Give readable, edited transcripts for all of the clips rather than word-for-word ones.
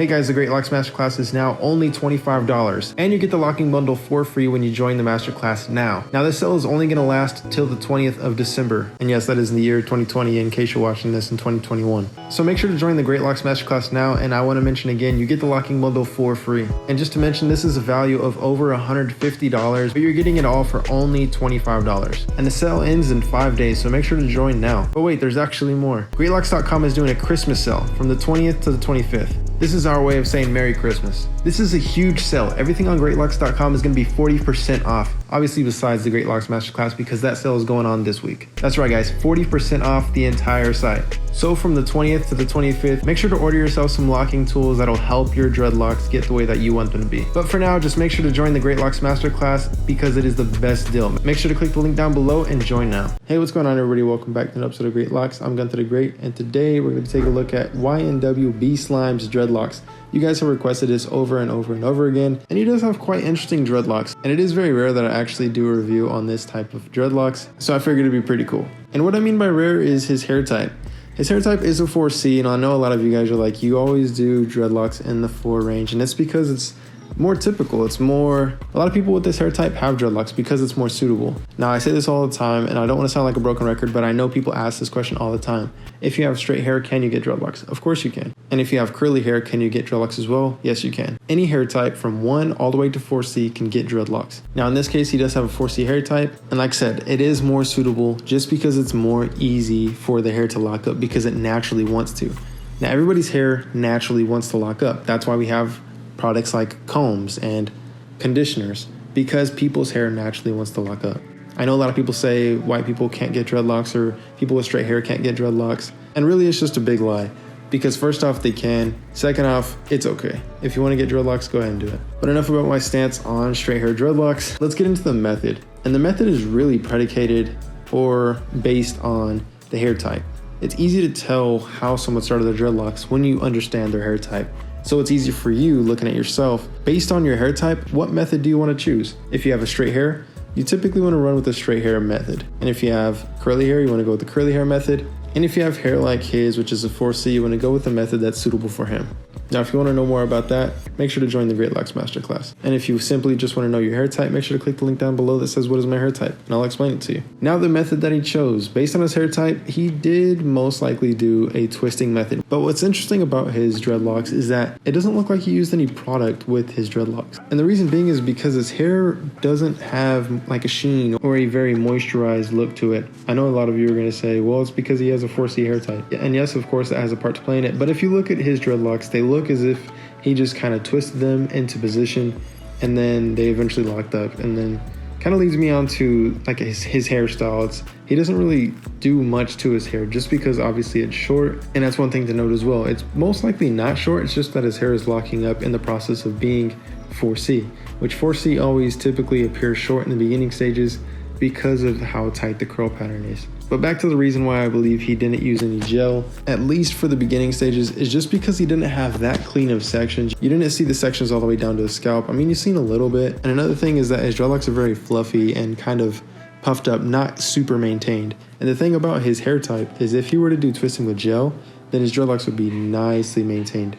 Hey guys, the Greatlocs Masterclass is now only $25, and you get the locking bundle for free when you join the Masterclass now. Now this sale is only going to last till the 20th of December, and yes, that is in the year 2020 in case you're watching this in 2021. So make sure to join the Greatlocs Masterclass now, and I want to mention again, you get the locking bundle for free. And just to mention, this is a value of over $150, but you're getting it all for only $25. And the sale ends in 5 days, so make sure to join now. But wait, there's actually more. Greatlocs.com is doing a Christmas sale from the 20th to the 25th. This is our way of saying Merry Christmas. This is a huge sale. Everything on Greatlocs.com is going to be 40% off. Obviously besides the Greatlocs Masterclass, because that sale is going on this week. That's right guys, 40% off the entire site. So from the 20th to the 25th, make sure to order yourself some locking tools that'll help your dreadlocks get the way that you want them to be. But for now, just make sure to join the Greatlocs Masterclass because it is the best deal. Make sure to click the link down below and join now. Hey, what's going on everybody? Welcome back to an episode of Greatlocs. I'm Gunther the Great, and today we're going to take a look at YNW BSlime's dreadlocks. You guys have requested this over and over and over again, and he does have quite interesting dreadlocks. And it is very rare that I actually do a review on this type of dreadlocks, so I figured it'd be pretty cool. And what I mean by rare is his hair type. His hair type is a 4C, and I know a lot of you guys are like, you always do dreadlocks in the 4 range, and it's because it's more typical. It's more, a lot of people with this hair type have dreadlocks because it's more suitable. Now I say this all the time, and I don't want to sound like a broken record, but I know people ask this question all the time. If you have straight hair, can you get dreadlocks? Of course you can. And if you have curly hair, can you get dreadlocks as well? Yes, you can. Any hair type from 1 all the way to 4C can get dreadlocks. Now in this case, he does have a 4C hair type, and like I said, it is more suitable just because it's more easy for the hair to lock up because it naturally wants to. Now everybody's hair naturally wants to lock up. That's why we have products like combs and conditioners, because people's hair naturally wants to lock up. I know a lot of people say white people can't get dreadlocks or people with straight hair can't get dreadlocks, and really it's just a big lie. Because first off, they can. Second off, it's okay. If you want to get dreadlocks, go ahead and do it. But enough about my stance on straight hair dreadlocks. Let's get into the method. And the method is really predicated or based on the hair type. It's easy to tell how someone started their dreadlocks when you understand their hair type. So it's easy for you looking at yourself. Based on your hair type, what method do you want to choose? If you have a straight hair, you typically want to run with the straight hair method. And if you have curly hair, you want to go with the curly hair method. And if you have hair like his, which is a 4C, you want to go with the method that's suitable for him. Now, if you want to know more about that, make sure to join the Greatlocs Masterclass. And if you simply just want to know your hair type, make sure to click the link down below that says what is my hair type, and I'll explain it to you. Now, the method that he chose, based on his hair type, he did most likely do a twisting method. But what's interesting about his dreadlocks is that it doesn't look like he used any product with his dreadlocks. And the reason being is because his hair doesn't have like a sheen or a very moisturized look to it. I know a lot of you are going to say, well, it's because he has a 4C hair type. And yes, of course, that has a part to play in it. But if you look at his dreadlocks, they look as if he just kind of twisted them into position and then they eventually locked up. And then kind of leads me on to like his hairstyle. He doesn't really do much to his hair just because obviously it's short. And that's one thing to note as well. It's most likely not short. It's just that his hair is locking up in the process of being 4C, which 4C always typically appears short in the beginning stages because of how tight the curl pattern is. But back to the reason why I believe he didn't use any gel, at least for the beginning stages, is just because he didn't have that clean of sections. You didn't see the sections all the way down to the scalp. I mean, you've seen a little bit. And another thing is that his dreadlocks are very fluffy and kind of puffed up, not super maintained. And the thing about his hair type is if he were to do twisting with gel, then his dreadlocks would be nicely maintained,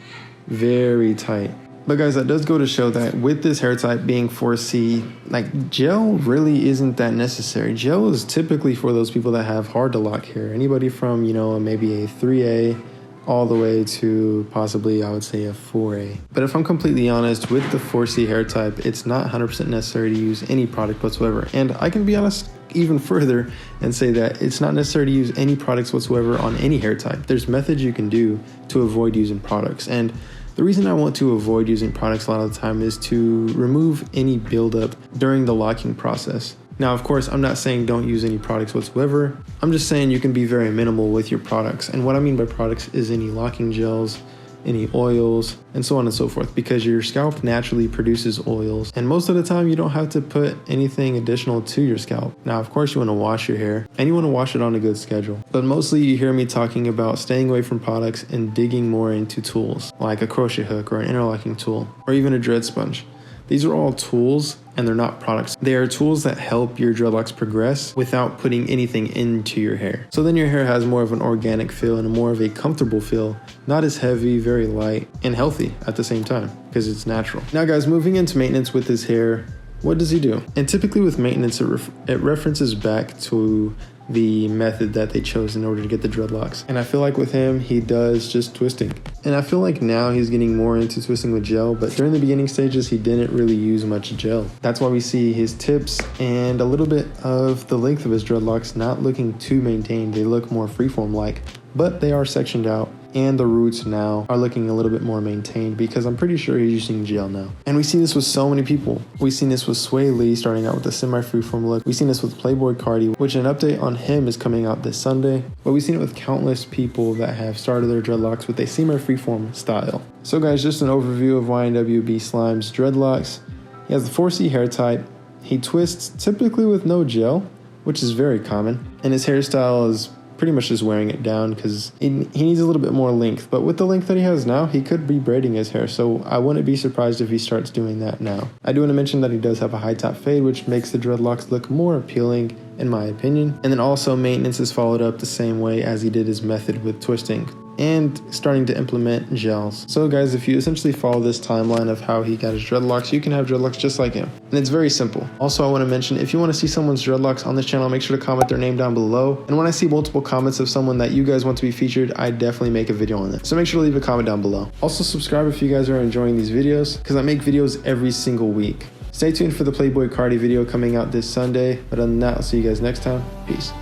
very tight. But guys, that does go to show that with this hair type being 4C, like gel really isn't that necessary. Gel is typically for those people that have hard to lock hair. Anybody from, maybe a 3A all the way to possibly, I would say, a 4A. But if I'm completely honest, with the 4C hair type, it's not 100% necessary to use any product whatsoever. And I can be honest even further and say that it's not necessary to use any products whatsoever on any hair type. There's methods you can do to avoid using products. And the reason I want to avoid using products a lot of the time is to remove any buildup during the locking process. Now, of course, I'm not saying don't use any products whatsoever. I'm just saying you can be very minimal with your products. And what I mean by products is any locking gels, any oils, and so on and so forth, because your scalp naturally produces oils. And most of the time you don't have to put anything additional to your scalp. Now, of course, you want to wash your hair and you want to wash it on a good schedule. But mostly you hear me talking about staying away from products and digging more into tools like a crochet hook or an interlocking tool or even a dread sponge. These are all tools and they're not products. They are tools that help your dreadlocks progress without putting anything into your hair. So then your hair has more of an organic feel and more of a comfortable feel, not as heavy, very light, and healthy at the same time because it's natural. Now guys, moving into maintenance with his hair, what does he do? And typically with maintenance, it references back to the method that they chose in order to get the dreadlocks. And I feel like with him, he does just twisting. And I feel like now he's getting more into twisting with gel, but during the beginning stages, he didn't really use much gel. That's why we see his tips and a little bit of the length of his dreadlocks not looking too maintained. They look more freeform-like, but they are sectioned out. And the roots now are looking a little bit more maintained because I'm pretty sure he's using gel now. And we see this with so many people. We've seen this with Sway Lee starting out with a semi-freeform look. We've seen this with Playboy Cardi, which an update on him is coming out this Sunday. But we've seen it with countless people that have started their dreadlocks with a semi-freeform style. So guys, just an overview of YNW BSlime's dreadlocks. He has the 4C hair type. He twists typically with no gel, which is very common. And his hairstyle is pretty much just wearing it down because he needs a little bit more length. But with the length that he has now, he could be braiding his hair, so I wouldn't be surprised if he starts doing that now. I do want to mention that he does have a high top fade, which makes the dreadlocks look more appealing in my opinion. And then also maintenance is followed up the same way as he did his method with twisting and starting to implement gels. So guys, if you essentially follow this timeline of how he got his dreadlocks, you can have dreadlocks just like him. And it's very simple. Also, I want to mention, if you want to see someone's dreadlocks on this channel, make sure to comment their name down below. And when I see multiple comments of someone that you guys want to be featured, I definitely make a video on it. So make sure to leave a comment down below. Also subscribe if you guys are enjoying these videos because I make videos every single week. Stay tuned for the Playboy Cardi video coming out this Sunday. But other than that, I'll see you guys next time. Peace.